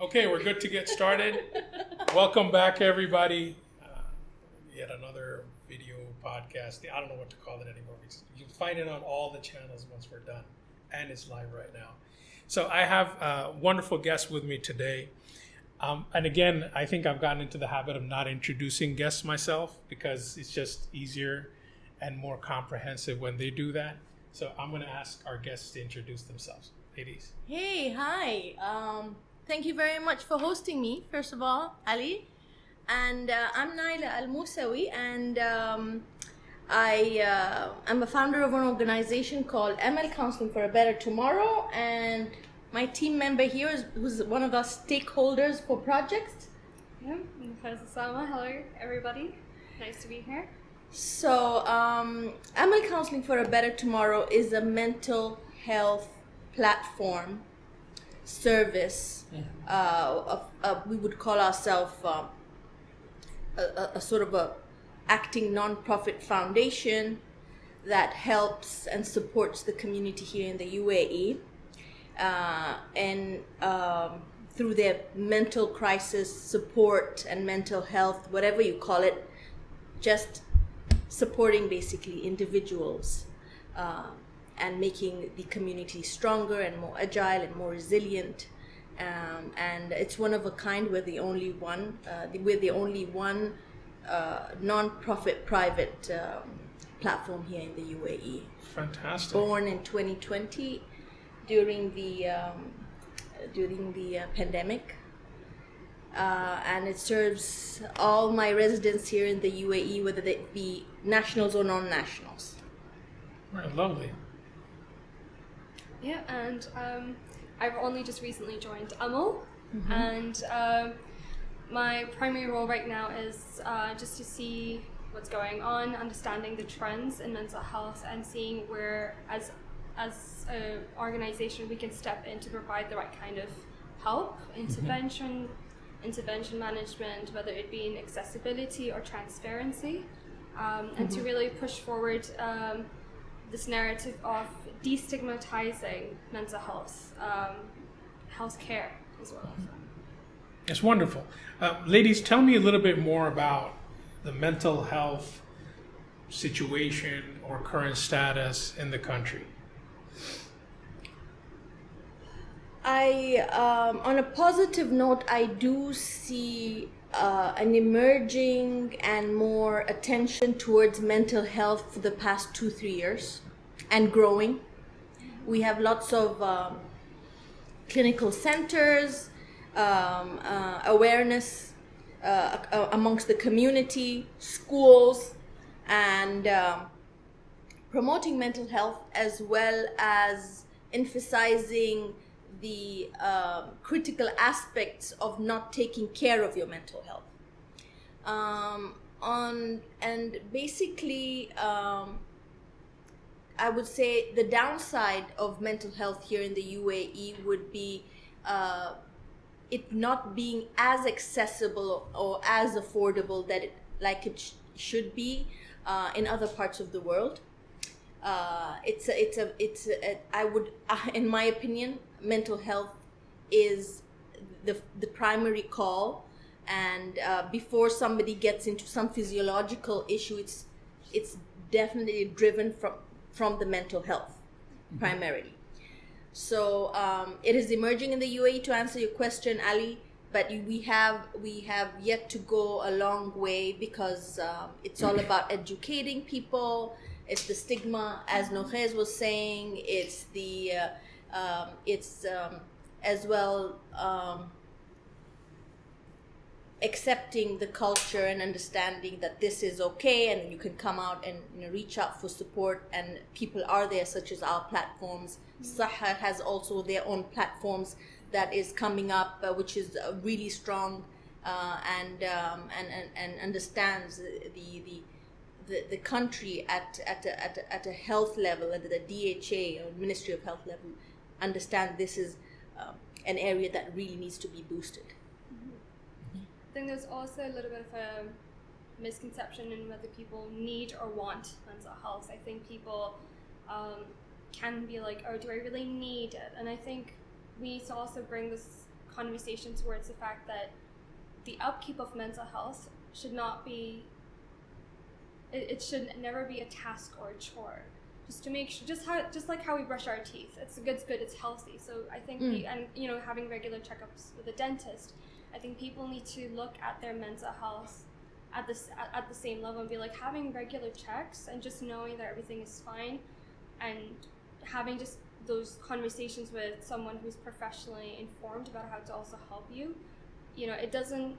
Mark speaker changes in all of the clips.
Speaker 1: Okay, we're good to get started. Welcome back, everybody. Yet another video podcast. I don't know what to call it anymore. You can find it on all the channels once we're done, and it's live right now. So I have a wonderful guest with me today. And again, I think I've gotten into the habit of not introducing guests myself because it's just easier and more comprehensive when they do that. So I'm going to ask our guests to introduce themselves. Ladies.
Speaker 2: Hey, hi. Thank you very much for hosting me, first of all, Ali. And I'm Naila Al Moosawi, and I'm a founder of an organization called Amal Counsel for a Better Tomorrow, and my team member here who's one of our stakeholders for projects.
Speaker 3: Yeah, Nokhez Usama. Hello, everybody. Nice to be here.
Speaker 2: So, Amal Counseling for a Better Tomorrow is a mental health platform service. We would call ourselves a sort of a acting non-profit foundation that helps and supports the community here in the UAE and through their mental crisis support and mental health, whatever you call it, just supporting basically individuals and making the community stronger and more agile and more resilient. And it's one of a kind. We're the only one. Non-profit private platform here in the UAE.
Speaker 1: Fantastic.
Speaker 2: Born in 2020 during the pandemic, and it serves all my residents here in the UAE, whether they be nationals or non-nationals.
Speaker 1: Right, lovely.
Speaker 3: Yeah, and I've only just recently joined Amal, and my primary role right now is just to see what's going on, understanding the trends in mental health, and seeing where, as an organization, we can step in to provide the right kind of help, intervention management, whether it be in accessibility or transparency, and to really push forward this narrative of destigmatizing mental health, healthcare as well.
Speaker 1: It's wonderful. Ladies, tell me a little bit more about the mental health situation or current status in the country.
Speaker 2: On a positive note, I do see an emerging and more attention towards mental health for the past 2-3 years, and growing. We have lots of clinical centers, awareness amongst the community, schools, and promoting mental health, as well as emphasizing the critical aspects of not taking care of your mental health. I would say the downside of mental health here in the UAE would be it not being as accessible or as affordable that it should be in other parts of the world. In my opinion, mental health is the primary call, and before somebody gets into some physiological issue, it's definitely driven from the mental health primarily. So it is emerging in the UAE, to answer your question, Ali, but we have yet to go a long way, because it's all about educating people. It's the stigma, as Nokhez was saying. It's the as well accepting the culture and understanding that this is okay, and you can come out and reach out for support, and people are there, such as our platforms. Saha has also their own platforms that is coming up, which is really strong and understands the country at a health level, at the DHA or Ministry of Health level, understand this is an area that really needs to be boosted.
Speaker 3: I think there's also a little bit of a misconception in whether people need or want mental health. I think people can be like, oh, do I really need it? And I think we need to also bring this conversation towards the fact that the upkeep of mental health should not be, it should never be a task or a chore. Just to make sure, just like how we brush our teeth, it's good, it's healthy. So I think, and you know, having regular checkups with a dentist, I think people need to look at their mental health at the same level and be like, having regular checks and just knowing that everything is fine, and having just those conversations with someone who's professionally informed about how to also help you. You know, it doesn't,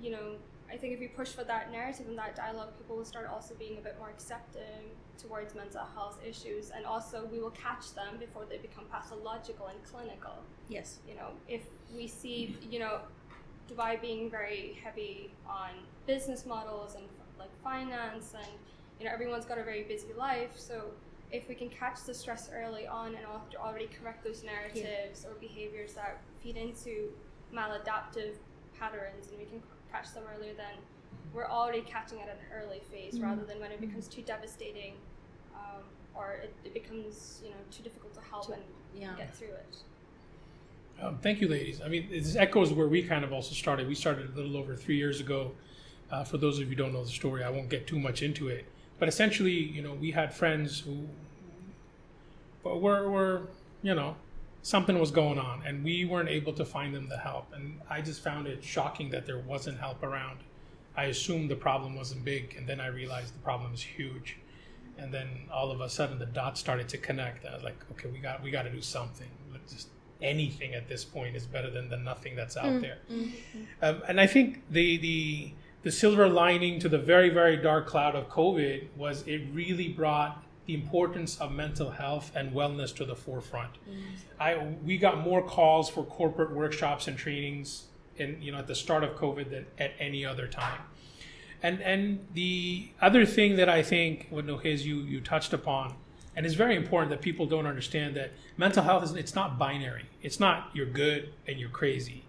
Speaker 3: you know, I think if you push for that narrative and that dialogue, people will start also being a bit more accepting towards mental health issues, and also we will catch them before they become pathological and clinical.
Speaker 2: Yes.
Speaker 3: You know, if we see, you know, Dubai being very heavy on business models and like finance, and you know, everyone's got a very busy life, so if we can catch the stress early on and already correct those narratives or behaviors that feed into maladaptive patterns, and we can catch them earlier, then we're already catching it at an early phase, rather than when it becomes too devastating, or it becomes, you know, too difficult to help and get through it.
Speaker 1: Thank you, ladies. I mean, this echoes where we kind of also started. We started a little over 3 years ago. For those of you who don't know the story, I won't get too much into it. But essentially, you know, we had friends who were, you know, something was going on, and we weren't able to find them the help. And I just found it shocking that there wasn't help around. I assumed the problem wasn't big, and then I realized the problem is huge. And then all of a sudden, the dots started to connect. I was like, okay, we got to do something. Just anything at this point is better than the nothing that's out there. And I think the silver lining to the very, very dark cloud of COVID was it really brought the importance of mental health and wellness to the forefront. We got more calls for corporate workshops and trainings at the start of COVID than at any other time. And the other thing that I think, what Nokhez, you touched upon, and it's very important that people don't understand that mental health it's not binary. It's not you're good and you're crazy.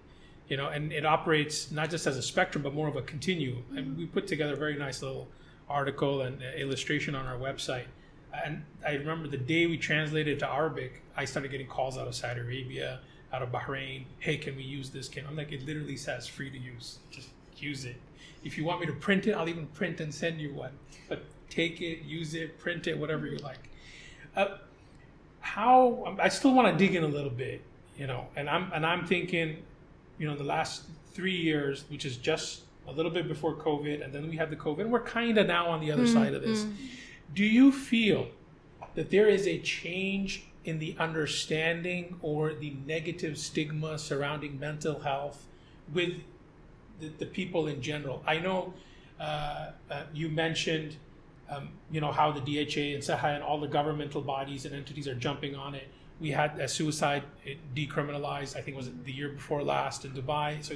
Speaker 1: You know, and it operates not just as a spectrum, but more of a continuum. And we put together a very nice little article and illustration on our website. And I remember the day we translated to Arabic, I started getting calls out of Saudi Arabia, out of Bahrain. Hey, can we use this? I'm like, it literally says free to use. Just use it. If you want me to print it, I'll even print and send you one. But take it, use it, print it, whatever you like. I still want to dig in a little bit, you know, and I'm thinking, you know, the last 3 years, which is just a little bit before COVID, and then we had the COVID, and we're kind of now on the other side of this. Do you feel that there is a change in the understanding or the negative stigma surrounding mental health with the people in general? I know you mentioned, you know, how the DHA and SAHA and all the governmental bodies and entities are jumping on it. We had a suicide decriminalized, I think it was the year before last in Dubai. So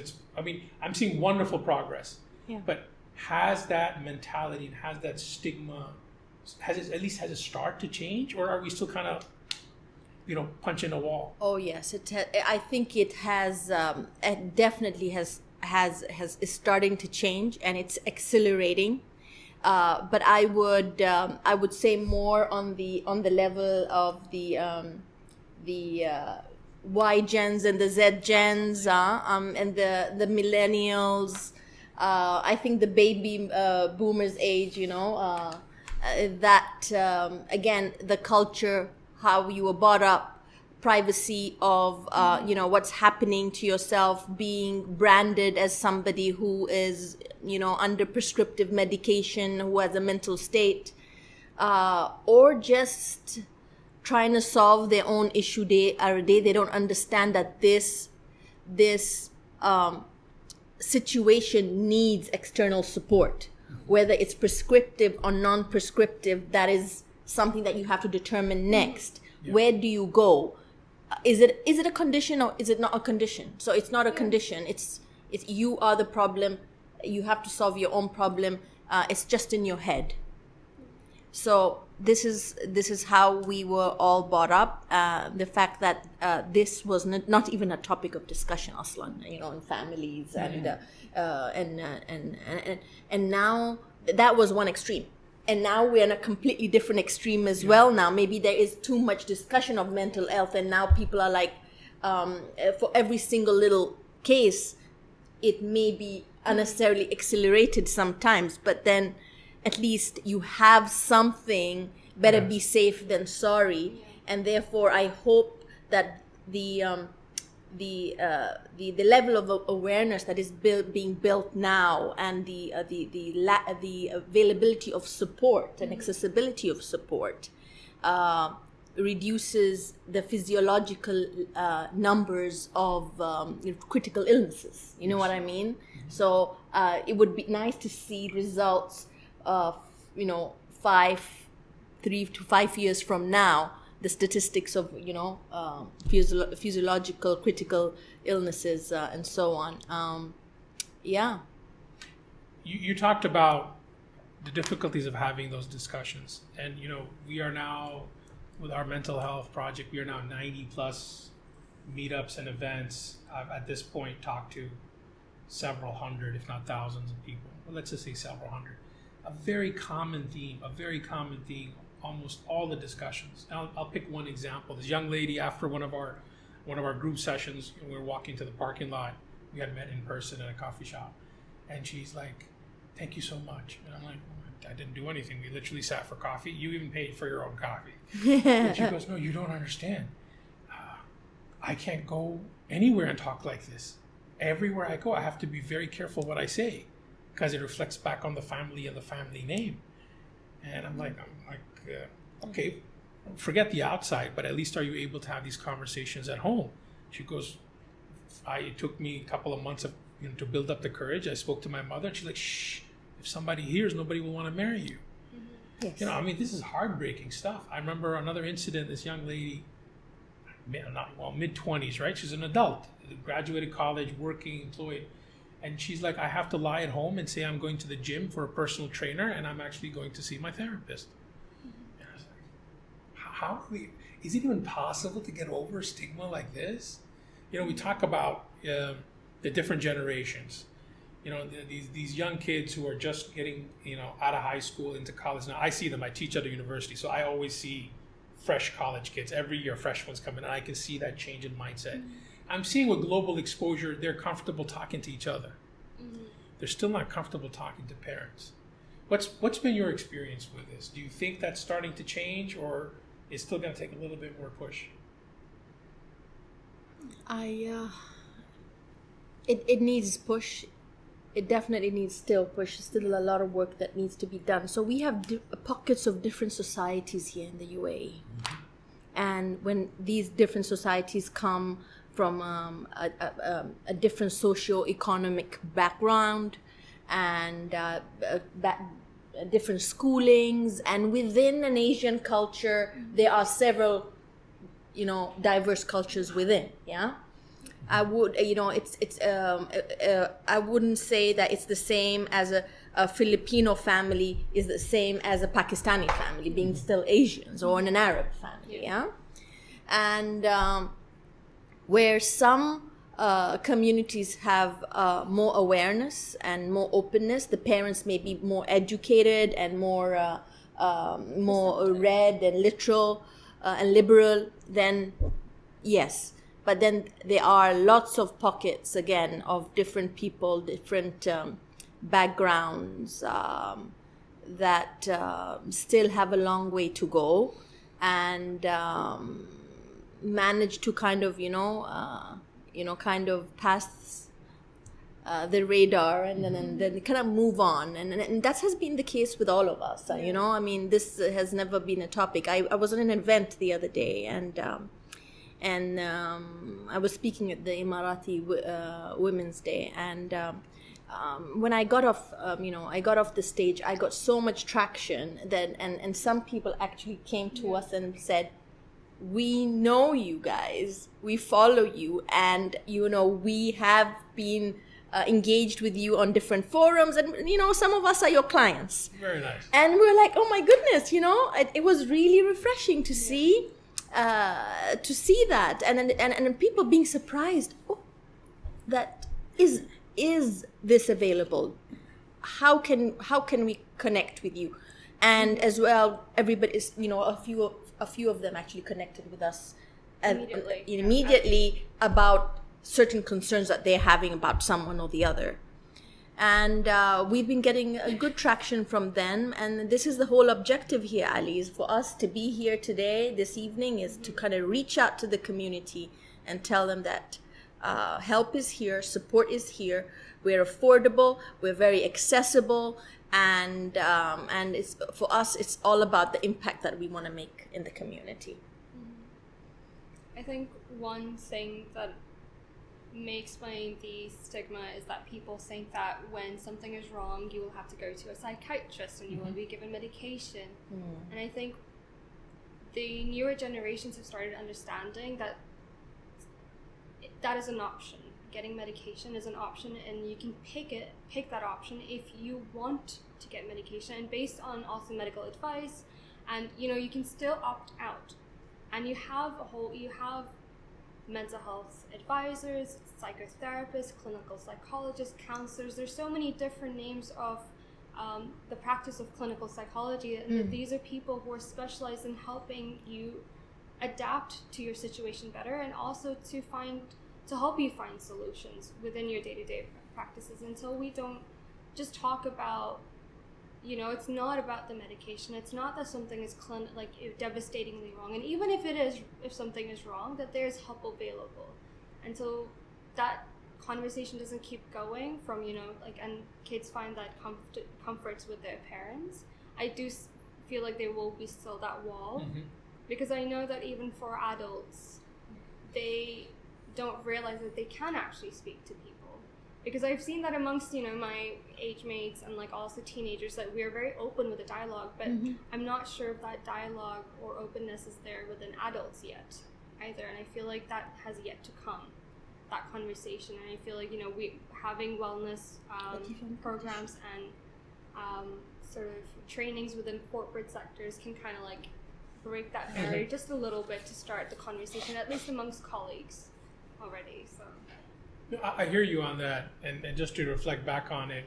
Speaker 1: I'm seeing wonderful progress. Yeah. But has that mentality and has that stigma, has it started to change, or are we still kind of, you know, punching a wall?
Speaker 2: Oh yes, I think it has. It definitely is starting to change, and it's accelerating. But I would say more on the level of the Y gens and the Z gens, and the millennials. I think the baby boomers age, you know, again, the culture, how you were brought up, privacy of, you know, what's happening to yourself, being branded as somebody who is, you know, under prescriptive medication, who has a mental state, or just trying to solve their own issue day or day. They don't understand that this situation needs external support, whether it's prescriptive or non-prescriptive. That is something that you have to determine next. Yeah. Where do you go? Is it a condition or is it not a condition? So it's not a condition. It's you are the problem. You have to solve your own problem. It's just in your head. So this is how we were all brought up. The fact that this was not even a topic of discussion, aslan, you know, in families, and now that was one extreme, and now we're in a completely different extreme as well. Now maybe there is too much discussion of mental health, and now people are like, for every single little case, it may be unnecessarily accelerated sometimes, but then at least you have something. Better
Speaker 1: Yes.
Speaker 2: be safe than sorry, and therefore I hope that the level of awareness that is being built now, and the availability of support and accessibility of support reduces the physiological numbers of critical illnesses. You know what I mean? So it would be nice to see results of 3 to 5 years from now, the statistics of physiological critical illnesses and so on.
Speaker 1: You talked about the difficulties of having those discussions, and we are now, with our mental health project, we are now 90 plus meetups and events. I've at this point talked to several hundred, if not thousands of people. Well, let's just say several hundred. A very common theme, almost all the discussions. I'll pick one example. This young lady, after one of our group sessions, we were walking to the parking lot. We had met in person at a coffee shop, and she's like, "Thank you so much." And I'm like, "I didn't do anything. We literally sat for coffee. You even paid for your own coffee." And she goes, "No, you don't understand. I can't go anywhere and talk like this. Everywhere I go, I have to be very careful what I say, because it reflects back on the family and the family name." And I'm like, okay, forget the outside, but at least are you able to have these conversations at home? She goes, it took me a couple of months to build up the courage. I spoke to my mother, and she's like, "Shh, if somebody hears, nobody will want to marry you."
Speaker 2: Yes.
Speaker 1: This is heartbreaking stuff. I remember another incident. This young lady, mid-20s, right? She's an adult, graduated college, working, employed. And she's like, "I have to lie at home and say I'm going to the gym for a personal trainer, and I'm actually going to see my therapist." And I was like, is it even possible to get over stigma like this? We talk about the different generations. These young kids who are just getting, out of high school into college. Now I see them, I teach at a university, so I always see fresh college kids. Every year fresh ones come in, and I can see that change in mindset. I'm seeing with global exposure, they're comfortable talking to each other. They're still not comfortable talking to parents. What's been your experience with this? Do you think that's starting to change, or it's still going to take a little bit more push?
Speaker 2: It needs push. It definitely needs still push. Still a lot of work that needs to be done. So we have pockets of different societies here in the UAE. And when these different societies come from a different socio-economic background and different schoolings, and within an Asian culture, there are several, diverse cultures within. Yeah, I would, I wouldn't say that it's the same as a Filipino family is the same as a Pakistani family, being still Asians, or an Arab family. Yeah, and where some communities have more awareness and more openness, the parents may be more educated and more read and literal and liberal, then yes. But then there are lots of pockets, again, of different people, different backgrounds that still have a long way to go, and manage to kind of, kind of pass the radar, and then kind of move on. And that has been the case with all of us. This has never been a topic. I was at an event the other day, and I was speaking at the Emirati Women's Day, and when I got off, the stage, I got so much traction that, and some people actually came to us and said, "We know you guys, we follow you, and we have been engaged with you on different forums, and some of us are your clients."
Speaker 1: Very nice.
Speaker 2: And we're like, "Oh my goodness," it was really refreshing to see. To see that, and people being surprised. Oh, that is this available? How can we connect with you? And as well, everybody is, a few of them actually connected with us immediately about certain concerns that they're having about someone or the other. And we've been getting a good traction from them. And this is the whole objective here, Ali, is for us to be here today, this evening, is to kind of reach out to the community and tell them that help is here, support is here, we're affordable, we're very accessible, and it's, for us, it's all about the impact that we want to make in the community.
Speaker 3: I think one thing that may explain the stigma is that people think that when something is wrong, you will have to go to a psychiatrist and you will be given medication. And I think the newer generations have started understanding that that is an option. Getting medication is an option, and you can pick that option if you want to get medication, and based on also medical advice, and you can still opt out. And you have mental health advisors, psychotherapists, clinical psychologists, counselors. There's so many different names of the practice of clinical psychology, and these are people who are specialized in helping you adapt to your situation better, and also to help you find solutions within your day-to-day practices. Until we don't just talk about, it's not about the medication. It's not that something is devastatingly wrong. And even if something is wrong, that there's help available. Until that conversation doesn't keep going from, and kids find that comforts with their parents, I do feel like there will be still that wall. Because I know that even for adults, they don't realize that they can actually speak to people. Because I've seen that amongst, my age mates and also teenagers, that we are very open with the dialogue, but I'm not sure if that dialogue or openness is there within adults yet either. And I feel like that has yet to come, that conversation. And I feel like, we having wellness programs and sort of trainings within corporate sectors can kind of break that barrier just a little bit to start the conversation, at least amongst colleagues already. So
Speaker 1: I hear you on that, and just to reflect back on it,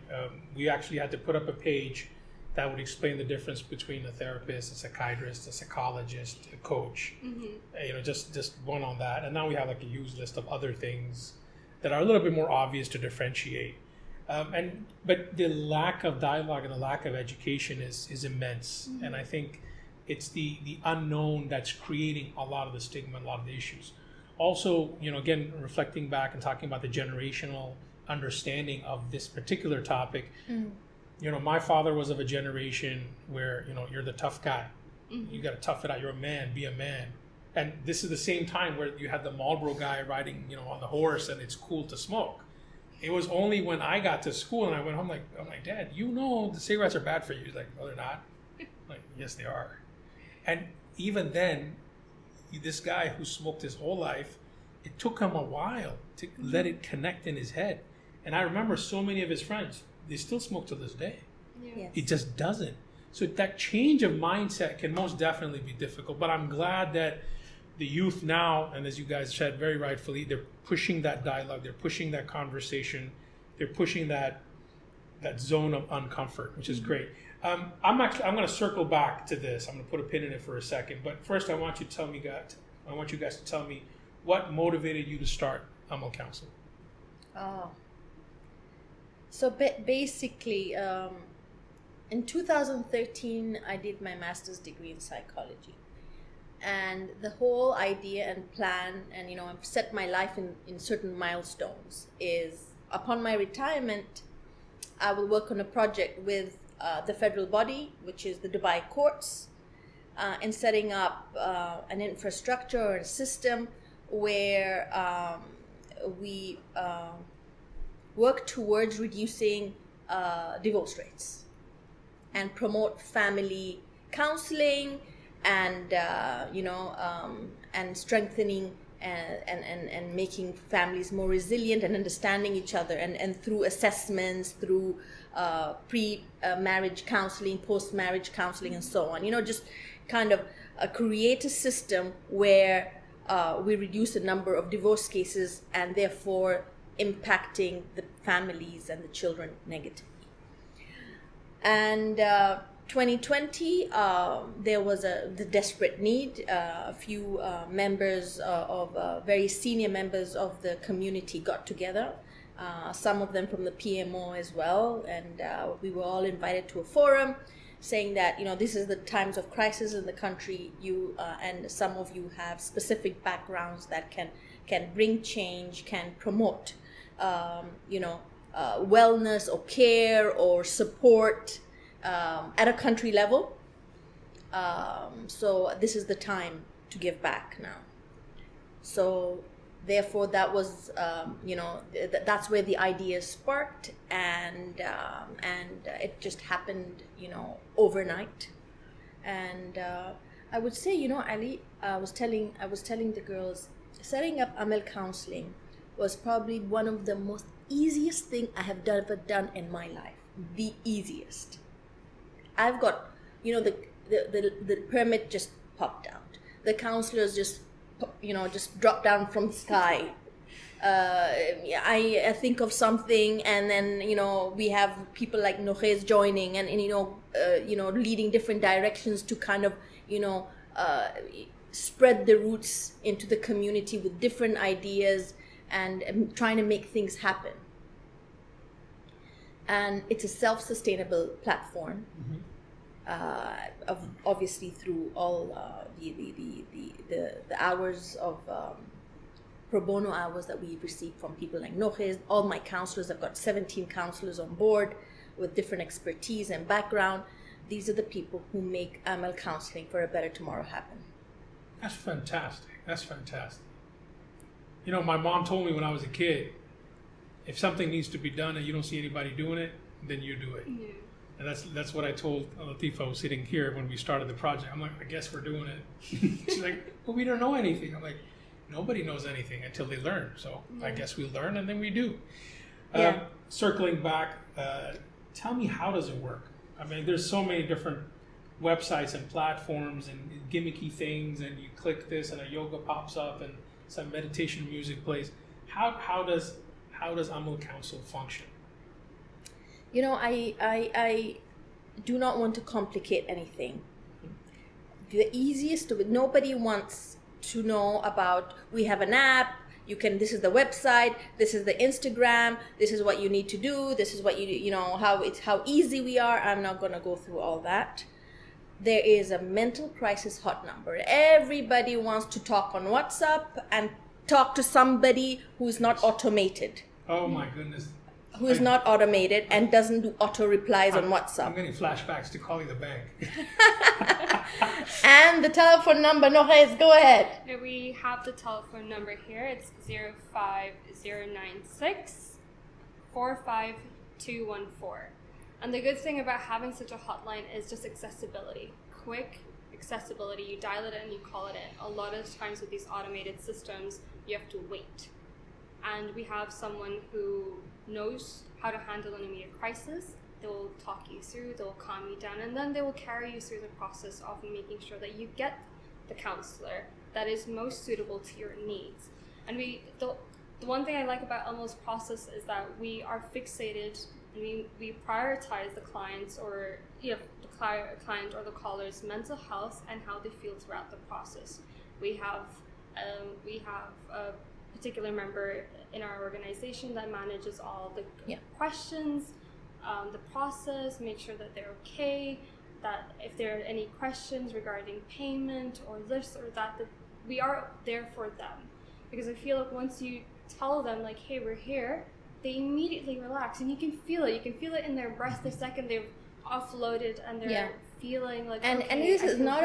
Speaker 1: we actually had to put up a page that would explain the difference between a therapist, a psychiatrist, a psychologist, a coach. Just one on that, and now we have a huge list of other things that are a little bit more obvious to differentiate. But the lack of dialogue and the lack of education is immense, and I think it's the unknown that's creating a lot of the stigma, a lot of the issues. Also, again, reflecting back and talking about the generational understanding of this particular topic, my father was of a generation where, you're the tough guy. You got to tough it out. You're a man, be a man. And this is the same time where you had the Marlboro guy riding, on the horse, and it's cool to smoke. It was only when I got to school and I went home I'm like, Dad, the cigarettes are bad for you. He's like, no, they're not. I'm like, yes, they are. And even then, this guy who smoked his whole life, it took him a while to let it connect in his head. And I remember so many of his friends, they still smoke to this day.
Speaker 2: Yes.
Speaker 1: It just doesn't. So that change of mindset can most definitely be difficult. But I'm glad that the youth now, and as you guys said very rightfully, they're pushing that dialogue, they're pushing that conversation, they're pushing that zone of uncomfort, which is great. I'm going to circle back to this. I'm going to put a pin in it for a second. But first, I want you guys to tell me what motivated you to start Amal Counsel.
Speaker 2: So basically, in 2013, I did my master's degree in psychology. And the whole idea and plan, and I've set my life in certain milestones, is upon my retirement, I will work on a project with the federal body, which is the Dubai courts, in setting up an infrastructure or a system where we work towards reducing divorce rates and promote family counseling and and strengthening and making families more resilient and understanding each other, and through assessments, through pre-marriage counseling, post-marriage counseling, and so on. Just kind of create a system where we reduce the number of divorce cases and therefore impacting the families and the children negatively. And 2020, there was the desperate need. A few members very senior members of the community got together. Some of them from the PMO as well, and we were all invited to a forum, saying that this is the times of crisis in the country. You and some of you have specific backgrounds that can bring change, can promote wellness or care or support at a country level. So this is the time to give back now. So therefore, that was that's where the idea sparked, and it just happened overnight. And I would say, Ali, I was telling the girls, setting up Amal Counseling was probably one of the most easiest thing I have ever done in my life. The easiest. I've got, the permit just popped out. The counselors just dropped down from the sky. I think of something, and then we have people like Nokhez joining, and leading different directions to kind of spread the roots into the community with different ideas and trying to make things happen. And it's a self-sustainable platform. Obviously through all the hours of pro bono hours that we receive from people like Nokhez. All my counselors, I've got 17 counselors on board with different expertise and background. These are the people who make Amal Counseling for a Better Tomorrow happen.
Speaker 1: That's fantastic. That's fantastic. My mom told me when I was a kid, if something needs to be done and you don't see anybody doing it, then you do it. Yeah. And that's what I told Latifa, was sitting here when we started the project. I'm like, I guess we're doing it. She's like, well, we don't know anything. I'm like, nobody knows anything until they learn. So I guess we learn and then we do. Circling back, tell me, how does it work? I mean, there's so many different websites and platforms and gimmicky things, and you click this and a yoga pops up and some meditation music plays. How does Amal Counsel function?
Speaker 2: I do not want to complicate anything. The easiest of it, nobody wants to know about, we have an app, this is the website, this is the Instagram, this is what you need to do, this is what how easy we are. I'm not going to go through all that. There is a mental crisis hot number. Everybody wants to talk on WhatsApp and talk to somebody who's not automated.
Speaker 1: Oh my goodness.
Speaker 2: Who is not automated and doesn't do auto replies on WhatsApp.
Speaker 1: I'm getting flashbacks to calling the bank.
Speaker 2: And the telephone number, Nokhez, go ahead.
Speaker 3: We have the telephone number here. It's 05096 45214. And the good thing about having such a hotline is just accessibility. Quick accessibility. You dial it in, you call it in. A lot of times with these automated systems, you have to wait. And we have someone who knows how to handle an immediate crisis. They will talk you through, they will calm you down, and then they will carry you through the process of making sure that you get the counselor that is most suitable to your needs. And the one thing I like about Amal's process is that we are fixated, and we prioritize the client's or the client or the caller's mental health and how they feel throughout the process. We have a particular member in our organization that manages all the questions, the process, make sure that they're okay, that if there are any questions regarding payment or this or that we are there for them. Because I feel like once you tell them, like, hey, we're here, they immediately relax, and you can feel it. You can feel it in their breath the second they've offloaded and they're feeling like.
Speaker 2: And this is not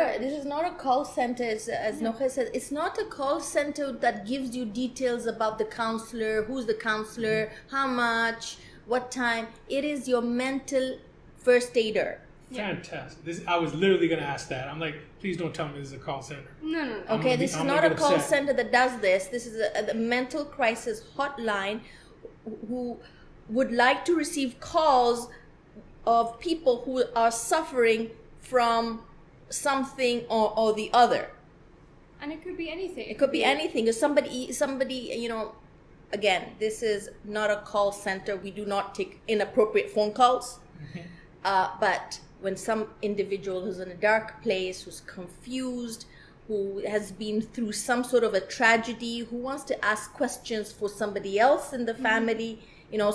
Speaker 2: a call center, as Nokhez said. It's not a call center that gives you details about the counselor, who's the counselor, how much, what time. It is your mental first aider.
Speaker 1: Fantastic. I was literally going to ask that. I'm like, please don't tell me this is a call center.
Speaker 3: No.
Speaker 2: Okay, this is not a call center that does this. This is a mental crisis hotline who would like to receive calls of people who are suffering from something or the other.
Speaker 3: And it could be anything.
Speaker 2: It could be anything. If somebody, again, this is not a call center. We do not take inappropriate phone calls. But when some individual who's in a dark place, who's confused, who has been through some sort of a tragedy, who wants to ask questions for somebody else in the family. You know,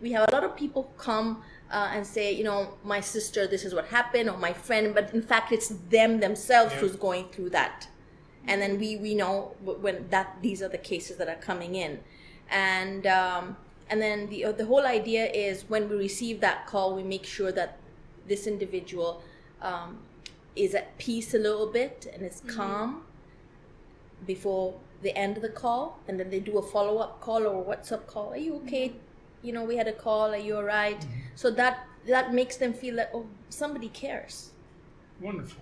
Speaker 2: we have a lot of people come and say, you know, my sister, this is what happened, or my friend, but in fact it's them themselves who's going through that. And then we know when these are the cases that are coming in. And then the whole idea is when we receive that call, we make sure that this individual is at peace a little bit and is calm before the end of the call, and then they do a follow-up call or a WhatsApp call. Are you okay? You know, we had a call. Are you all right? So that makes them feel that, oh, somebody cares.
Speaker 1: Wonderful.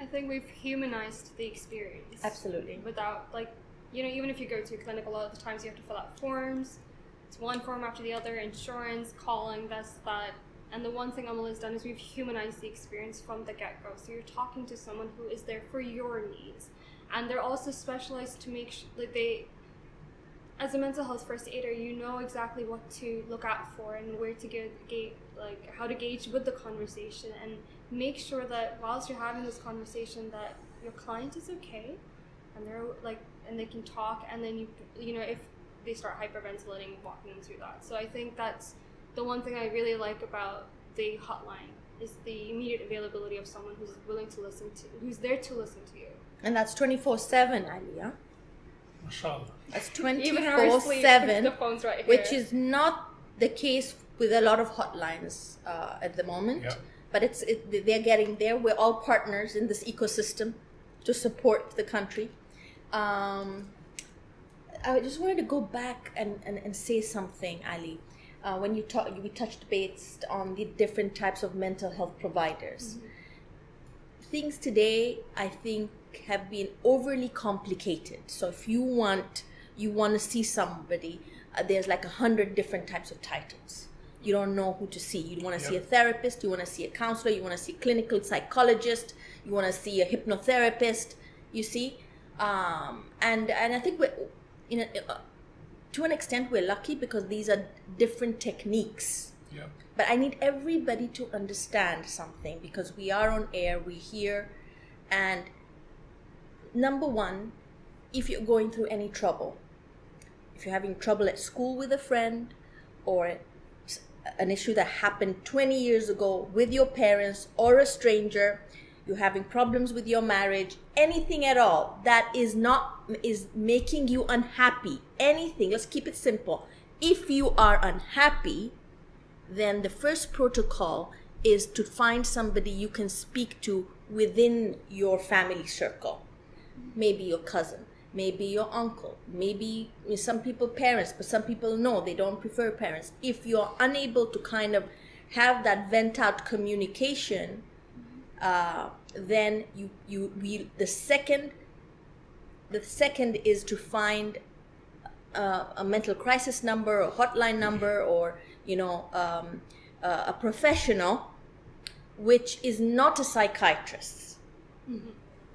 Speaker 3: I think we've humanized the experience.
Speaker 2: Absolutely.
Speaker 3: Without, like, you know, even if you go to a clinic, a lot of the times you have to fill out forms. It's one form after the other, insurance, calling, this, that. And the one thing Amal has done is we've humanized the experience from the get-go. So you're talking to someone who is there for your needs. And they're also specialized to make sure that they, as a mental health first aider, you know exactly what to look out for and where to how to gauge with the conversation, and make sure that whilst you're having this conversation that your client is okay, and they're like, and they can talk, and then you know, if they start hyperventilating, walking them through that. So I think that's the one thing I really like about the hotline, is the immediate availability of someone who's willing to listen to, who's there to listen to you.
Speaker 2: And that's 24/7, Aliyah.
Speaker 1: Mashallah.
Speaker 2: That's
Speaker 3: Even in our sleep, the
Speaker 2: 24/7,
Speaker 3: phone's right here.
Speaker 2: which is not the case with a lot of hotlines at the moment.
Speaker 1: Yep.
Speaker 2: But they're getting there. We're all partners in this ecosystem to support the country. I just wanted to go back and say something, Ali. When we touched base on the different types of mental health providers. Things today, I think, have been overly complicated. So if you want to see somebody, there's like 100 different types of titles. You don't know who to see. You want to see a therapist, you want to see a counselor, you want to see a clinical psychologist, you want to see a hypnotherapist, you see. And I think we're, to an extent, we're lucky because these are different techniques.
Speaker 1: Yep.
Speaker 2: But I need everybody to understand something, because we are on air, we're here. And number one, if you're going through any trouble, if you're having trouble at school with a friend, or an issue that happened 20 years ago with your parents or a stranger, you're having problems with your marriage, anything at all that is making you unhappy, anything, let's keep it simple. If you are unhappy, then the first protocol is to find somebody you can speak to within your family circle. Maybe your cousin, maybe your uncle, maybe some people parents, but some people no, they don't prefer parents. If you're unable to kind of have that vent out communication, then the second is to find a mental crisis number, or hotline number, or a professional, which is not a psychiatrist,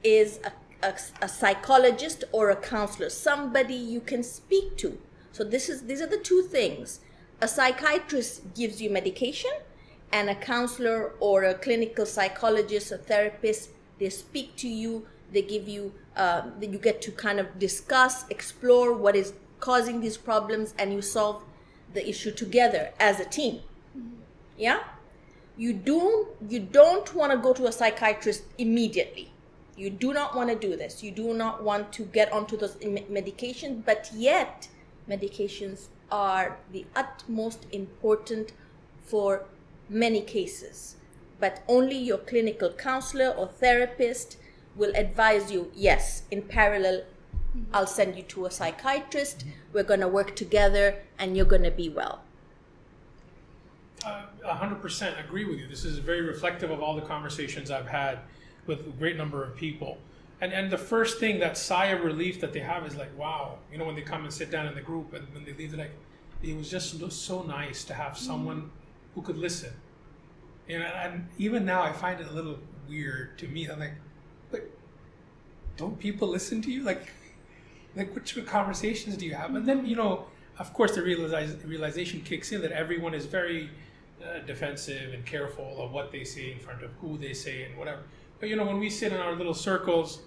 Speaker 2: is a psychologist or a counselor, somebody you can speak to. So these are the two things. A psychiatrist gives you medication, and a counselor or a clinical psychologist, a therapist, they speak to you, they give you, you get to kind of discuss, explore what is causing these problems, and you solve the issue together as a team. Yeah? You don't want to go to a psychiatrist immediately. You do not want to do this. You do not want to get onto those medications, but yet medications are the utmost important for many cases. But only your clinical counselor or therapist will advise you, yes, in parallel, I'll send you to a psychiatrist, we're going to work together, and you're going to be well.
Speaker 1: 100% agree with you. This is very reflective of all the conversations I've had with a great number of people. And the first thing, that sigh of relief that they have is like, wow, when they come and sit down in the group, and when they leave, they're like, it was just so nice to have someone who could listen. And even now I find it a little weird to me. I'm like, but don't people listen to you? Like what conversations do you have? And then, of course, the realization kicks in that everyone is very defensive and careful of what they say in front of who they say and whatever. But when we sit in our little circles,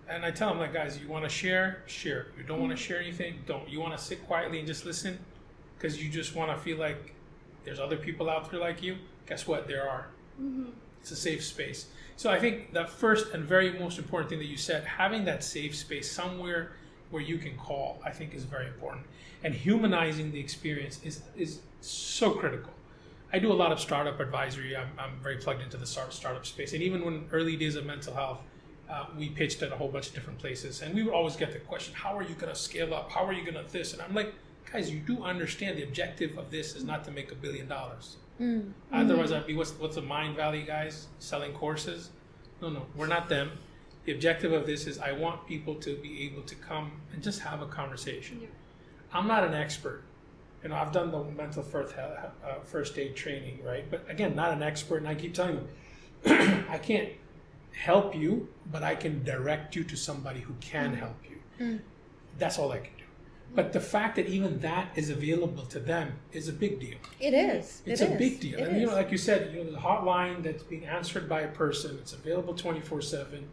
Speaker 1: and I tell them, like, guys, you want to share? Share. You don't want to share anything? Don't. You want to sit quietly and just listen because you just want to feel like there's other people out there like you? Guess what? There are. Mm-hmm. It's a safe space. So I think the first and very most important thing that you said, having that safe space somewhere where you can call, I think is very important. And humanizing the experience is so critical. I do a lot of startup advisory. I'm very plugged into the startup space. And even when early days of mental health, we pitched at a whole bunch of different places. And we would always get the question, how are you going to scale up? How are you going to this? And I'm like, guys, you do understand the objective of this is not to make $1 billion. Otherwise, I'd be, what's the Mind Valley guys selling courses? No, we're not them. The objective of this is I want people to be able to come and just have a conversation. Yeah. I'm not an expert. I've done the mental first aid training, right? But again, not an expert. And I keep telling you, I can't help you, but I can direct you to somebody who can help you. That's all I can do. But the fact that even that is available to them is a big deal.
Speaker 2: It is.
Speaker 1: It's a big deal. And like you said, the hotline that's being answered by a person, it's available 24/7.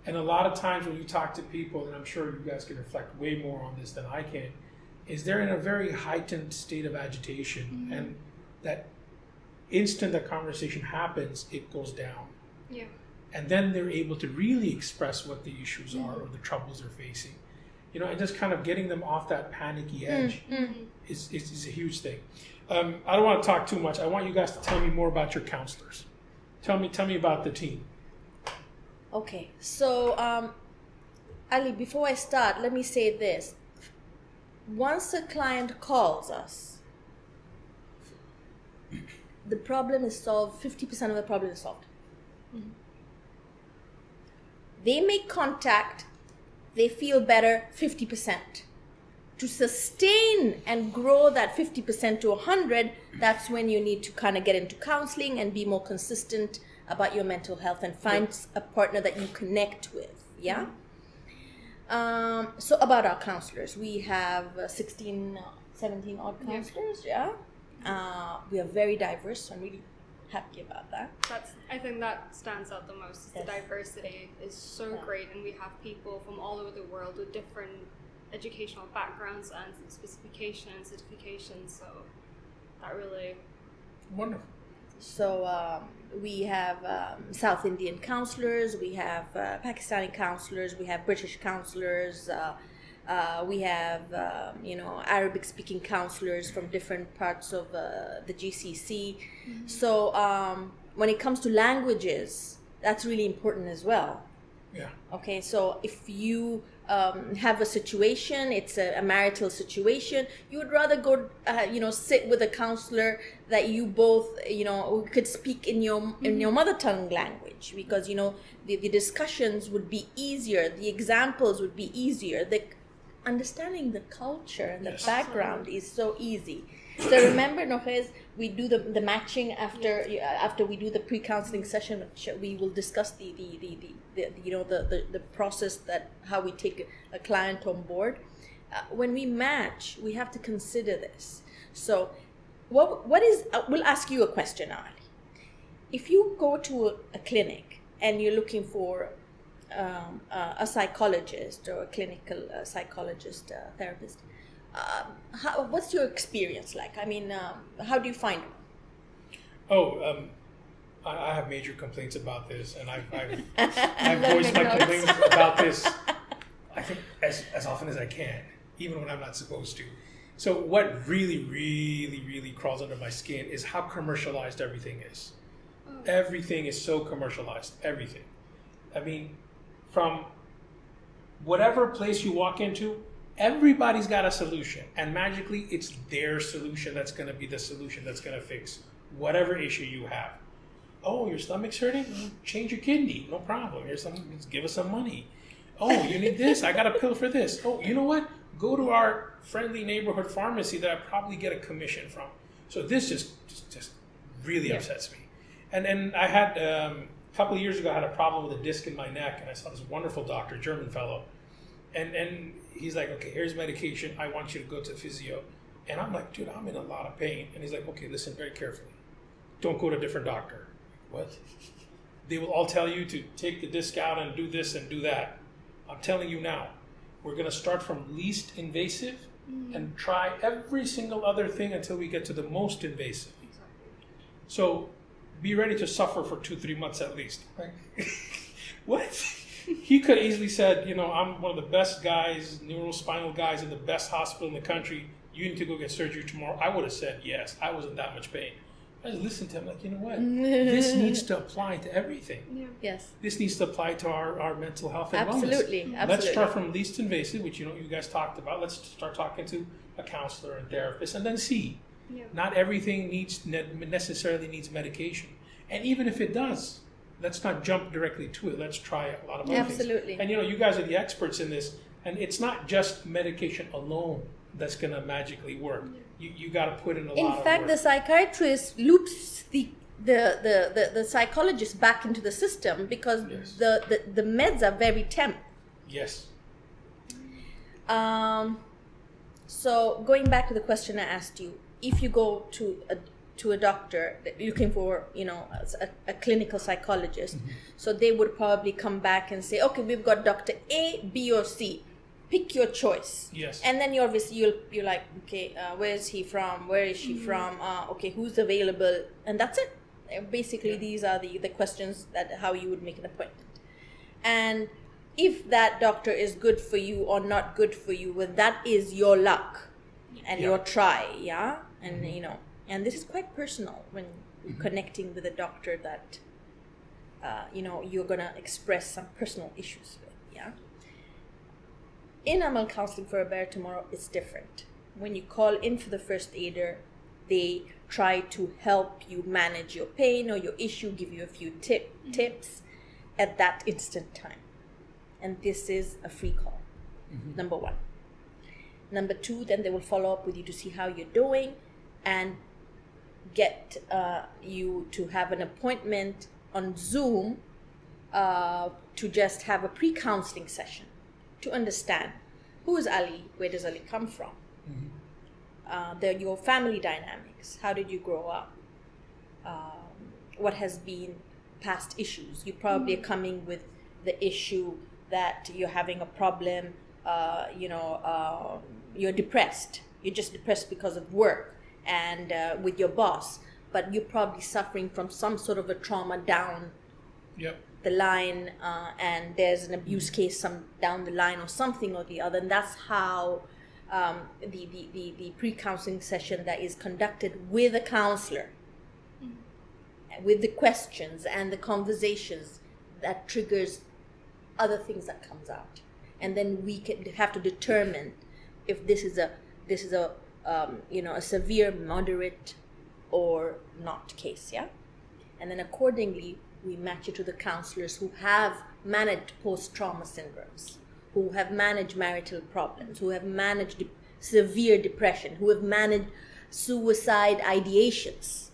Speaker 1: And a lot of times when you talk to people, and I'm sure you guys can reflect way more on this than I can, is they're in a very heightened state of agitation. And that instant that conversation happens, it goes down. Yeah. And then they're able to really express what the issues are or the troubles they're facing. And just kind of getting them off that panicky edge is a huge thing. I don't want to talk too much. I want you guys to tell me more about your counselors. Tell me about the team.
Speaker 2: Okay, so Ali, before I start, let me say this. Once a client calls us, the problem is solved, 50% of the problem is solved. They make contact, they feel better 50%. To sustain and grow that 50% to 100, that's when you need to kind of get into counseling and be more consistent about your mental health and find a partner that you connect with. Yeah. So about our counselors, we have 16, 17 odd counselors. Yeah. We are very diverse, so I'm really happy about that.
Speaker 3: I think that stands out the most. The diversity is so great, and we have people from all over the world with different educational backgrounds and specifications and certifications. So that really
Speaker 1: wonderful.
Speaker 2: So we have South Indian counselors, we have Pakistani counselors, we have British counselors, we have Arabic-speaking counselors from different parts of the GCC. So when it comes to languages, that's really important as well.
Speaker 1: Yeah. Okay,
Speaker 2: so if you have a situation, it's a marital situation, you would rather go, sit with a counselor that you both, could speak in your mother tongue language, because, the discussions would be easier, the examples would be easier, the understanding the culture and the background is so easy. So remember, Nokhez, we do the matching after we do the pre-counseling session. We will discuss the process, that how we take a client on board. When we match, we have to consider this. So what is we'll ask you a question, Ali. If you go to a clinic and you're looking for a psychologist or a clinical psychologist, therapist, what's your experience like? I mean, how do you find them?
Speaker 1: I have major complaints about this, and I've voiced my complaints about this, I think, as often as I can, even when I'm not supposed to. So what really, really, really crawls under my skin is how commercialized everything is. Everything is so commercialized, everything. I mean, from whatever place you walk into, everybody's got a solution, and magically it's their solution that's going to be the solution that's going to fix whatever issue you have. Oh, your stomach's hurting? Change your kidney, no problem. Give us some money. Oh, you need this? I got a pill for this. Oh, you know what? Go to our friendly neighborhood pharmacy that I probably get a commission from. So this just really upsets me. And I had a couple of years ago, I had a problem with a disc in my neck, and I saw this wonderful doctor, German fellow, and he's like, okay, here's medication. I want you to go to physio. And I'm like, dude, I'm in a lot of pain. And he's like, okay, listen very carefully. don't go to a different doctor. What? They will all tell you to take the disc out and do this and do that. I'm telling you now, we're going to start from least invasive and try every single other thing until we get to the most invasive. So be ready to suffer for 2-3 months at least. What? He could have easily said, I'm one of the best guys, neurospinal guys in the best hospital in the country. You need to go get surgery tomorrow. I would have said yes. I wasn't that much pain. I just listened to him like, you know what? This needs to apply to everything.
Speaker 3: Yeah.
Speaker 2: Yes.
Speaker 1: This needs to apply to our mental health and wellness.
Speaker 2: Absolutely.
Speaker 1: Let's start from least invasive, which you guys talked about. Let's start talking to a counselor and therapist, and then see.
Speaker 3: Yeah.
Speaker 1: Not everything necessarily needs medication, and even if it does, let's not jump directly to it. Let's try a lot of other things.
Speaker 2: Absolutely.
Speaker 1: And you guys are the experts in this, and it's not just medication alone that's going to magically work. You got to put in a lot of work.
Speaker 2: In fact, the psychiatrist loops the psychologist back into the system because the meds are very temp.
Speaker 1: Yes.
Speaker 2: So going back to the question I asked you, if you go to a doctor looking for a clinical psychologist, so they would probably come back and say, okay, we've got Dr. A, B, or C. Pick your choice.
Speaker 1: Yes.
Speaker 2: And then you're like, okay, where is he from? Where is she from? Okay, who's available? And that's it. Basically, these are the questions that how you would make an appointment. And if that doctor is good for you or not good for you, well, that is your luck and your try, yeah? And, and this is quite personal when you're connecting with a doctor that, you're going to express some personal issues with, yeah? In Amal Counseling for a Better Tomorrow, it's different. When you call in for the first aider, they try to help you manage your pain or your issue, give you a few tips at that instant time. And this is a free call, number one. Number two, then they will follow up with you to see how you're doing and get you to have an appointment on Zoom to just have a pre-counseling session to understand who is Ali, where does Ali come from, your family dynamics, how did you grow up, what has been past issues. You probably are coming with the issue that you're having a problem, you're depressed. You're just depressed because of work and with your boss, but you're probably suffering from some sort of a trauma down the line, and there's an abuse case down the line or something or the other, and that's how the pre-counseling session that is conducted with a counselor, with the questions and the conversations that triggers other things that comes out, and then we have to determine if this is a severe, moderate, or not case, yeah, and then accordingly we match it to the counselors who have managed post-trauma syndromes, who have managed marital problems, who have managed severe depression, who have managed suicide ideations.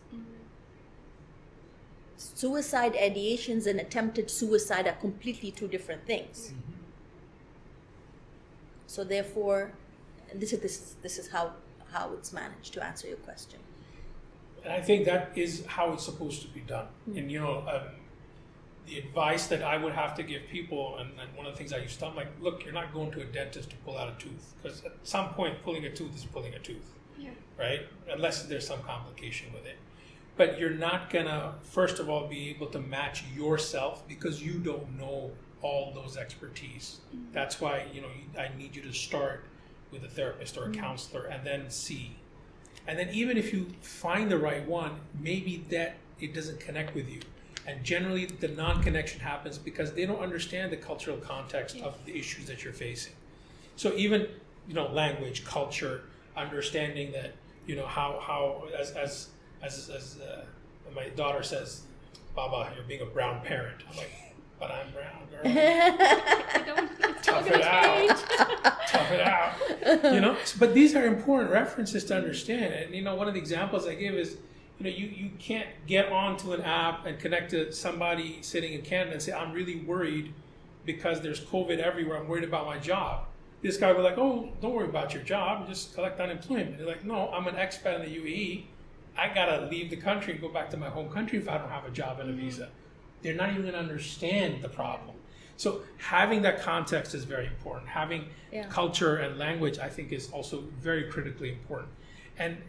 Speaker 2: Suicide ideations and attempted suicide are completely two different things. So therefore, this is how it's managed, to answer your question.
Speaker 1: And I think that is how it's supposed to be done. And the advice that I would have to give people, and one of the things I used to tell them, like, look, you're not going to a dentist to pull out a tooth, because at some point pulling a tooth is pulling a tooth, right? Unless there's some complication with it. But you're not gonna, first of all, be able to match yourself because you don't know all those expertise. That's why I need you to start with a therapist or a counselor and then see. And then even if you find the right one, maybe that it doesn't connect with you. And generally the non-connection happens because they don't understand the cultural context of the issues that you're facing. So even, language, culture, understanding that, how as my daughter says, Baba, you're being a brown parent. I'm like, but I'm brown, girl. Tough it out. But these are important references to understand. And one of the examples I give is, you can't get onto an app and connect to somebody sitting in Canada and say, I'm really worried because there's COVID everywhere. I'm worried about my job. This guy will be like, oh, don't worry about your job. Just collect unemployment. They're like, no, I'm an expat in the UAE. I gotta leave the country and go back to my home country if I don't have a job and a visa. They're not even gonna understand the problem. So having that context is very important. Having culture and language, I think, is also very critically important. And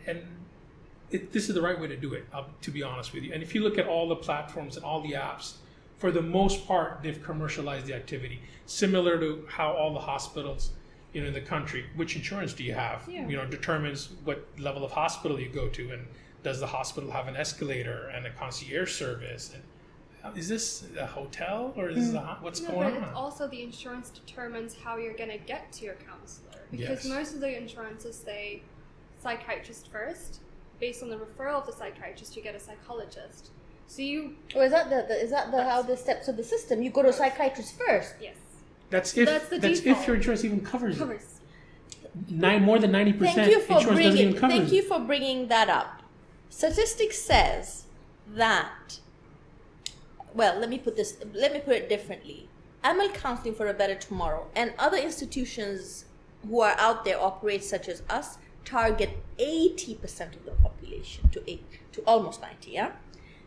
Speaker 1: this is the right way to do it, to be honest with you. And if you look at all the platforms and all the apps, for the most part, they've commercialized the activity, similar to how all the hospitals, in the country, which insurance do you have, determines what level of hospital you go to, and does the hospital have an escalator and a concierge service, and is this a hotel or is this what's going on?
Speaker 3: But also the insurance determines how you're going to get to your counselor, because most of the insurances say psychiatrist first. Based on the referral of the psychiatrist, you get a psychologist. So you...
Speaker 2: Or is that how the steps of the system? You go to a psychiatrist first.
Speaker 3: Yes.
Speaker 1: That's if your insurance even covers it. More than 90% insurance doesn't even cover it.
Speaker 2: Thank you for bringing that up. Statistics says that, well, let me put it differently. Amal Counseling for a Better Tomorrow and other institutions who are out there operate, such as us, target 80% of the population to almost 90, yeah?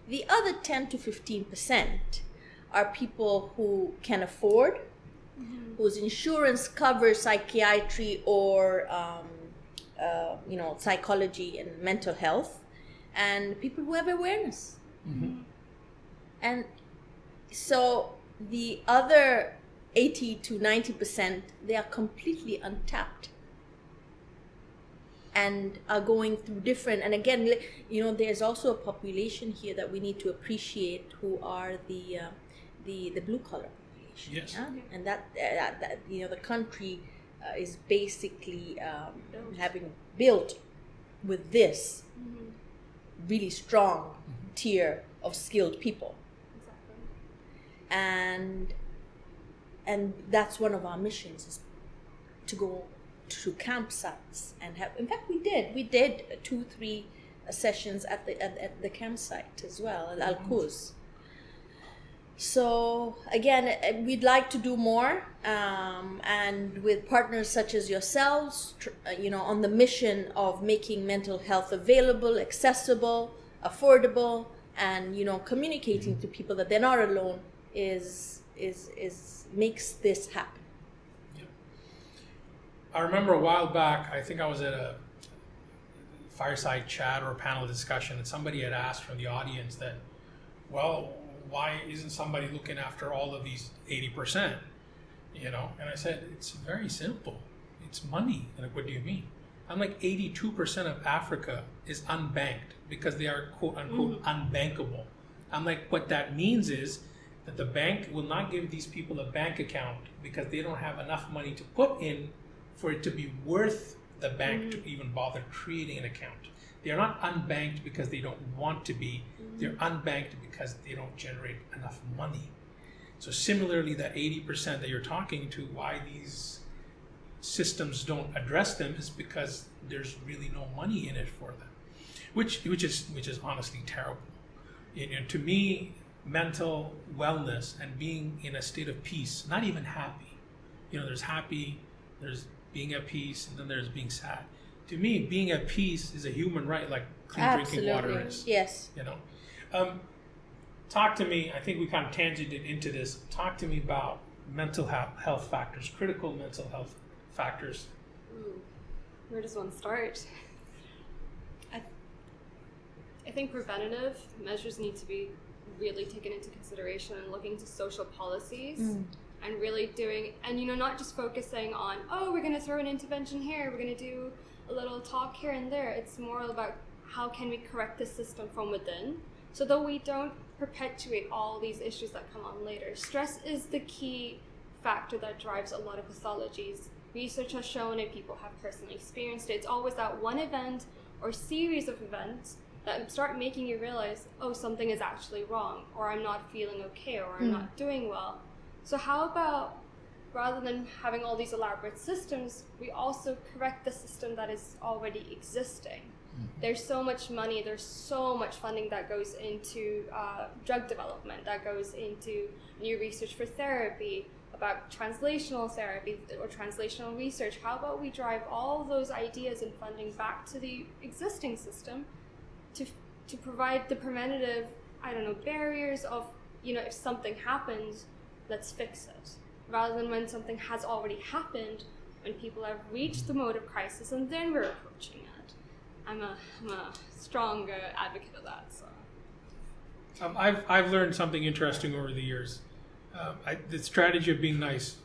Speaker 2: The other 10 to 15% are people who can afford, whose insurance covers psychiatry or psychology and mental health, and people who have awareness. And so the other 80 to 90%, they are completely untapped and are going through different, and again, there's also a population here that we need to appreciate, who are the blue collar population.
Speaker 1: Yes.
Speaker 2: Yeah? And that the country is basically having built with this really strong tier of skilled people.
Speaker 3: Exactly.
Speaker 2: And that's one of our missions, is to go to campsites and have. In fact, we did 2-3 sessions at the campsite as well, at Al Moosawi. So again, we'd like to do more, and with partners such as yourselves, on the mission of making mental health available, accessible, affordable, and communicating to people that they're not alone is makes this happen.
Speaker 1: I remember a while back, I think I was at a fireside chat or a panel discussion, and somebody had asked from the audience that, well, why isn't somebody looking after all of these 80%? And I said, it's very simple. It's money. And like, what do you mean? I'm like, 82% of Africa is unbanked because they are quote unquote unbankable. I'm like, what that means is that the bank will not give these people a bank account because they don't have enough money to put in for it to be worth the bank to even bother creating an account. They are not unbanked because they don't want to be. They're unbanked because they don't generate enough money. So similarly, that 80% that you're talking to, why these systems don't address them is because there's really no money in it for them, which is honestly terrible. To me, mental wellness and being in a state of peace, not even happy. There's happy, there's being at peace, and then there's being sad. To me, being at peace is a human right, like clean drinking water is.
Speaker 2: Yes.
Speaker 1: Talk to me, I think we kind of tangented into this. Talk to me about mental health factors, critical mental health factors.
Speaker 3: Where does one start? I think preventative measures need to be really taken into consideration and looking to social policies and really doing, and not just focusing on, we're going to throw an intervention here, we're going to do a little talk here and there. It's more about how can we correct the system from within so that we don't perpetuate all these issues that come on later. Stress is the key factor that drives a lot of pathologies. Research has shown it, people have personally experienced it. It's always that one event or series of events that start making you realize, something is actually wrong, or I'm not feeling okay, or I'm not doing well. So how about, rather than having all these elaborate systems, we also correct the system that is already existing. There's so much money, there's so much funding that goes into drug development, that goes into new research for therapy, about translational therapy or translational research. How about we drive all those ideas and funding back to the existing system to provide the preventative, I don't know, barriers of, you know, if something happens, let's fix it, rather than when something has already happened, when people have reached the mode of crisis and then we're approaching it. I'm a strong advocate of that. So
Speaker 1: I've learned something interesting over the years. The strategy of being nice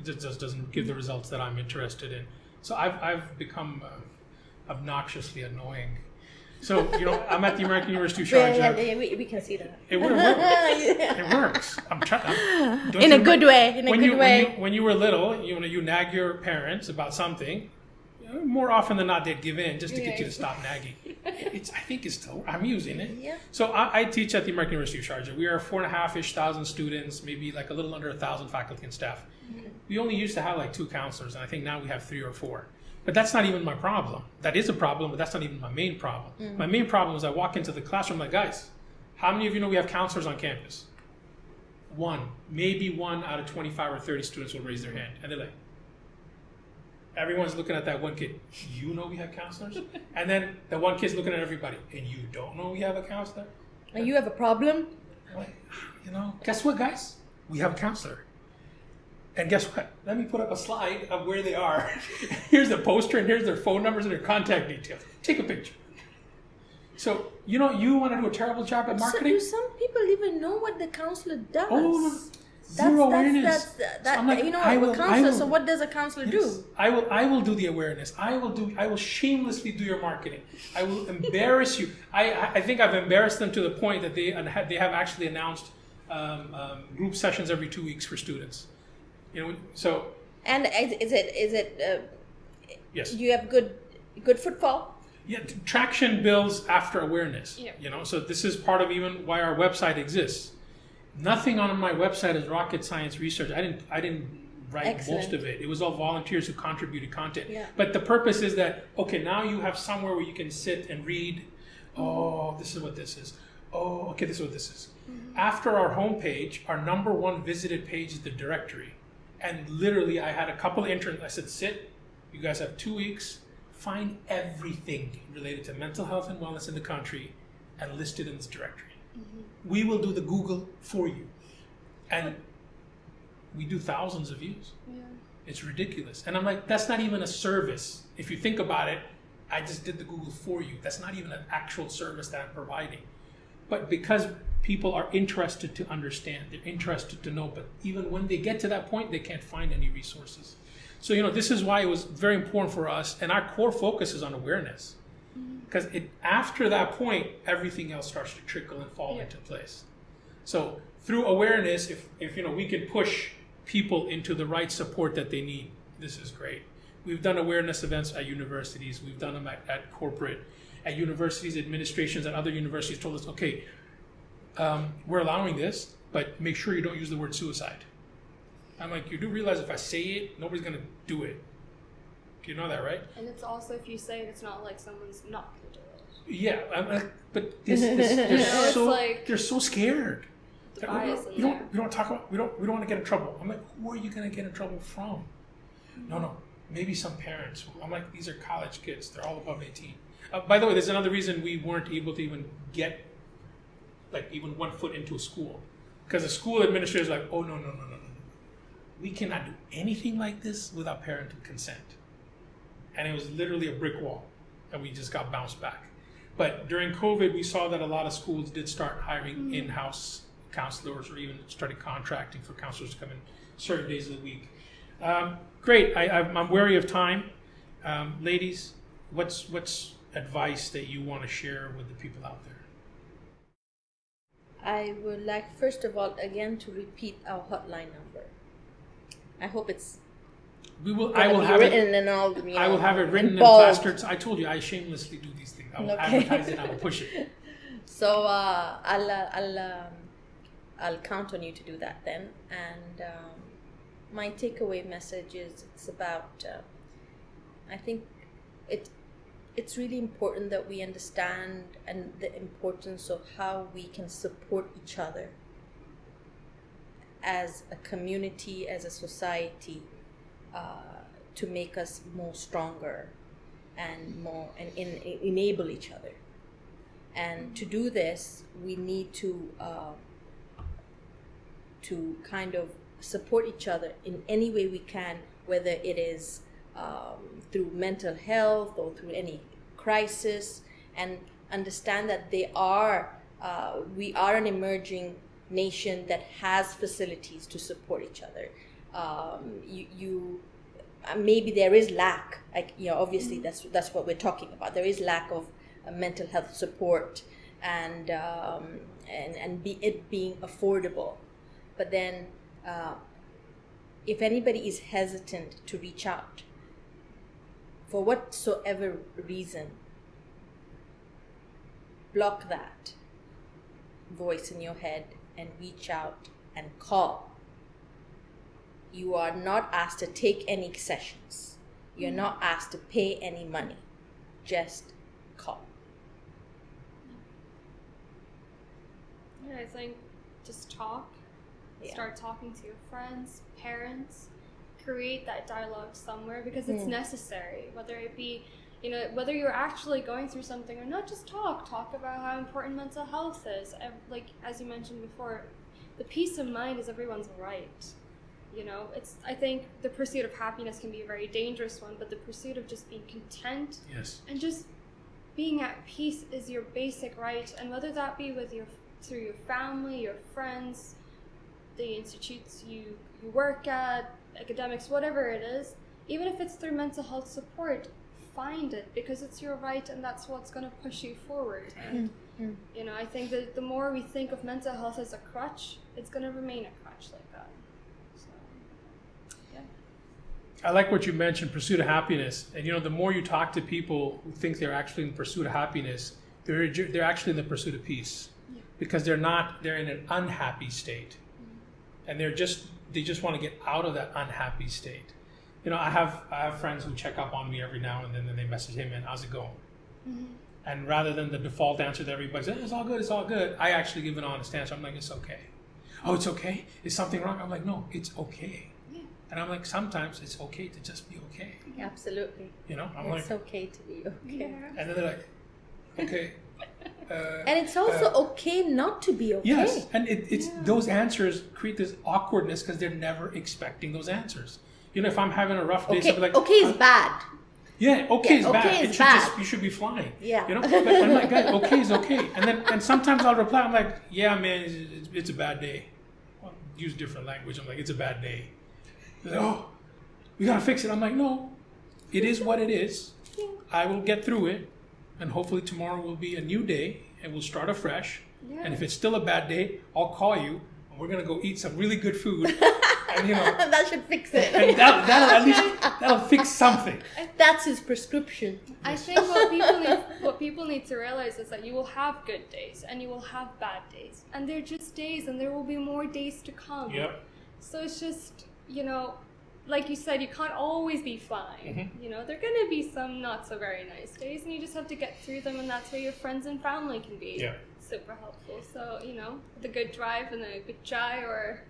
Speaker 1: just doesn't give the results that I'm interested in. So I've become obnoxiously annoying. So, you know, I'm at the American University of Sharjah.
Speaker 2: Yeah, we can see that.
Speaker 1: It works. It works. I'm trying.
Speaker 2: In a good way.
Speaker 1: When you were little, you nag your parents about something. More often than not, they'd give in just to get you to stop nagging. I'm using it.
Speaker 2: Yeah.
Speaker 1: So I teach at the American University of Sharjah. We are 4,500 students, maybe like a little under 1,000 faculty and staff. Mm-hmm. We only used to have like 2 counselors, and I think now we have 3 or 4. But that's not even my problem. That is a problem, but that's not even my main problem. Mm-hmm. My main problem is I walk into the classroom like, guys, how many of you know we have counselors on campus? 1, maybe 1 out of 25 or 30 students will raise their hand. And they're like, everyone's looking at that one kid. You know we have counselors? And then the one kid's looking at everybody. And you don't know we have a counselor?
Speaker 2: And you have a problem?
Speaker 1: I'm like, guess what, guys? We have a counselor. And guess what? Let me put up a slide of where they are. Here's the poster, and here's their phone numbers and their contact details. Take a picture. So, you want to do a terrible job at marketing?
Speaker 2: Do some people even know what the counselor does?
Speaker 1: Oh, zero awareness.
Speaker 2: So what does a counselor do?
Speaker 1: I will do the awareness. I will shamelessly do your marketing. I will embarrass you. I think I've embarrassed them to the point that they have actually announced group sessions every 2 weeks for students. So.
Speaker 2: And is it?
Speaker 1: Yes.
Speaker 2: Do you have good footfall?
Speaker 1: Yeah, traction builds after awareness.
Speaker 3: Yeah.
Speaker 1: So this is part of even why our website exists. Nothing on my website is rocket science research. I didn't write
Speaker 2: Excellent.
Speaker 1: most of it. It was all volunteers who contributed content.
Speaker 2: Yeah.
Speaker 1: But the purpose is that, okay, now you have somewhere where you can sit and read. Oh, this is what this is. Oh, okay, this is what this is. Mm-hmm. After our homepage, our number 1 visited page is the directory. And literally, I had a couple of interns. I said, sit, you guys have 2 weeks, find everything related to mental health and wellness in the country and list it in this directory. Mm-hmm. We will do the Google for you. And we do thousands of views.
Speaker 3: Yeah.
Speaker 1: It's ridiculous. And I'm like, that's not even a service. If you think about it, I just did the Google for you. That's not even an actual service that I'm providing. But because people are interested to understand, they're interested to know, but even when they get to that point, they can't find any resources. So, this is why it was very important for us, and our core focus is on awareness. Because after that point, everything else starts to trickle and fall into place. So through awareness, if we can push people into the right support that they need, this is great. We've done awareness events at universities. We've done them at corporate. At universities, administrations at other universities told us, okay, we're allowing this, but make sure you don't use the word suicide. I'm like, you do realize if I say it, nobody's going to do it. You know that, right?
Speaker 3: And it's also, if you say it, it's not like someone's not going to do it.
Speaker 1: Yeah, but they're so scared. We don't talk about. We don't want to get in trouble. I'm like, who are you going to get in trouble from? No. Maybe some parents. I'm like, these are college kids. They're all above 18. By the way, there's another reason we weren't able to even get even 1 foot into a school, because the school administrator is like, oh no. We cannot do anything like this without parental consent. And it was literally a brick wall, and we just got bounced back. But during COVID, we saw that a lot of schools did start hiring in-house counselors, or even started contracting for counselors to come in certain days of the week. Great. I'm wary of time. Ladies, what's advice that you want to share with the people out there?
Speaker 2: I would like, first of all, again, to repeat our hotline number. I hope it's.
Speaker 1: I will have it
Speaker 2: written and all.
Speaker 1: I will have it written in plastered. I told you I shamelessly do these things. I will advertise it. I will push it.
Speaker 2: So I'll count on you to do that then. And my takeaway message is it's about. I think it's really important that we understand and the importance of how we can support each other as a community, as a society, to make us more stronger and enable each other. And to do this, we need to kind of support each other in any way we can, whether it is through mental health or through any crisis, and understand that we are an emerging nation that has facilities to support each other. Maybe there is lack, obviously that's what we're talking about. There is lack of mental health support and it being affordable. But then if anybody is hesitant to reach out for whatsoever reason, block that voice in your head and reach out and call. You are not asked to take any sessions. You're not asked to pay any money. Just call.
Speaker 3: Yeah, I think just talk.
Speaker 2: Yeah.
Speaker 3: Start talking to your friends, parents. Create that dialogue somewhere, because it's necessary. Whether it be, whether you're actually going through something or not, just talk about how important mental health is. Like, as you mentioned before, the peace of mind is everyone's right. I think the pursuit of happiness can be a very dangerous one, but the pursuit of just being content and just being at peace is your basic right. And whether that be through your family, your friends, the institutes you work at, academics, whatever it is, even if it's through mental health support, find it, because it's your right and that's what's going to push you forward. And I think that the more we think of mental health as a crutch, it's going to remain a crutch like that. So, yeah.
Speaker 1: I like what you mentioned, pursuit of happiness. And the more you talk to people who think they're actually in pursuit of happiness, they're actually in the pursuit of peace, because they're in an unhappy state. And they just want to get out of that unhappy state. I have friends who check up on me every now and then they message, "Hey man, how's it going?" And rather than the default answer that everybody says, "It's all good," I actually give an honest answer. I'm like, "It's okay." "Oh, it's okay? Is something wrong?" I'm like, "No, it's okay." Yeah. And I'm like, sometimes it's okay to just be okay.
Speaker 2: Absolutely. It's okay to be okay.
Speaker 3: Yeah.
Speaker 1: And then they're like, "Okay."
Speaker 2: And it's also okay not to be okay.
Speaker 1: Yes, and it's those answers create this awkwardness because they're never expecting those answers. If I'm having a rough day, something like,
Speaker 2: okay is bad.
Speaker 1: Yeah, okay is bad.
Speaker 2: Okay is bad.
Speaker 1: You should be flying.
Speaker 2: Yeah.
Speaker 1: But I'm like, "Guys, okay is okay." And sometimes I'll reply, I'm like, "Yeah, man, it's a bad day." I'll use different language. I'm like, "It's a bad day." They're like, "Oh, we gotta fix it." I'm like, "No, it is what it is. I will get through it. And hopefully tomorrow will be a new day and we'll start afresh. Yeah. And if it's still a bad day, I'll call you and we're going to go eat some really good food." And
Speaker 2: that should fix it.
Speaker 1: And that'll fix something.
Speaker 2: That's his prescription.
Speaker 3: I think what people need to realize is that you will have good days and you will have bad days. And they're just days, and there will be more days to come.
Speaker 1: Yep.
Speaker 3: So it's just, like you said, you can't always be flying. There are going to be some not so very nice days, and you just have to get through them, and that's where your friends and family can be super helpful. So, the good drive and a good chai or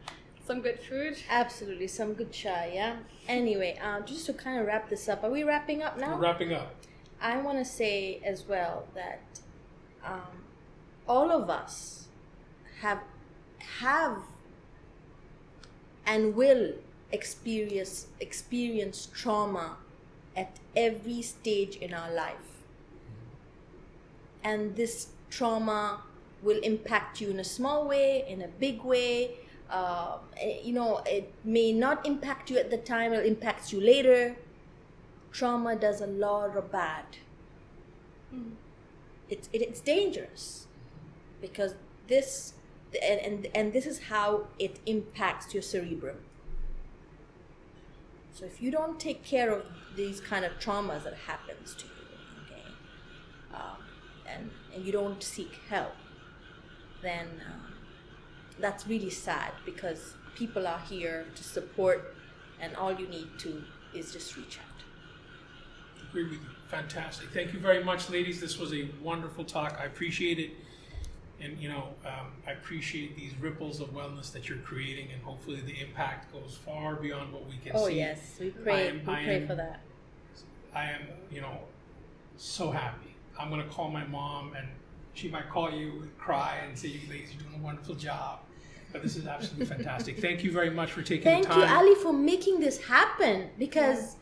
Speaker 3: some good food.
Speaker 2: Absolutely, some good chai, yeah. Anyway, just to kind of wrap this up, are we wrapping up now?
Speaker 1: We're wrapping up.
Speaker 2: I want to say as well that all of us have and will experience trauma at every stage in our life, and this trauma will impact you in a small way, in a big way. It may not impact you at the time, it impacts you later. Trauma does a lot of bad. It's dangerous because this is how it impacts your cerebrum. So if you don't take care of these kind of traumas that happens to you, and you don't seek help, then that's really sad, because people are here to support, and all you need to is just reach out.
Speaker 1: Agree with you. Fantastic. Thank you very much, ladies. This was a wonderful talk. I appreciate it. And, I appreciate these ripples of wellness that you're creating, and hopefully the impact goes far beyond what we can see.
Speaker 2: Oh, yes. We pray for that.
Speaker 1: I am, so happy. I'm going to call my mom, and she might call you and cry and say, you ladies are doing a wonderful job. But this is absolutely fantastic. Thank you very much for taking the time.
Speaker 2: Thank you, Ali, for making this happen, because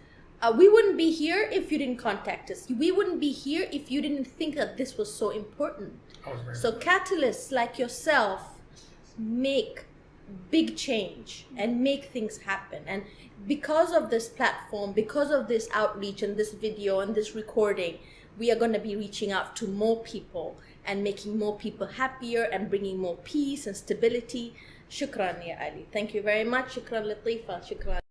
Speaker 2: we wouldn't be here if you didn't contact us. We wouldn't be here if you didn't think that this was so important. So catalysts like yourself make big change and make things happen. And because of this platform, because of this outreach and this video and this recording, we are going to be reaching out to more people and making more people happier and bringing more peace and stability. Shukran, Ya Ali. Thank you very much. Shukran, Latifa. Shukran.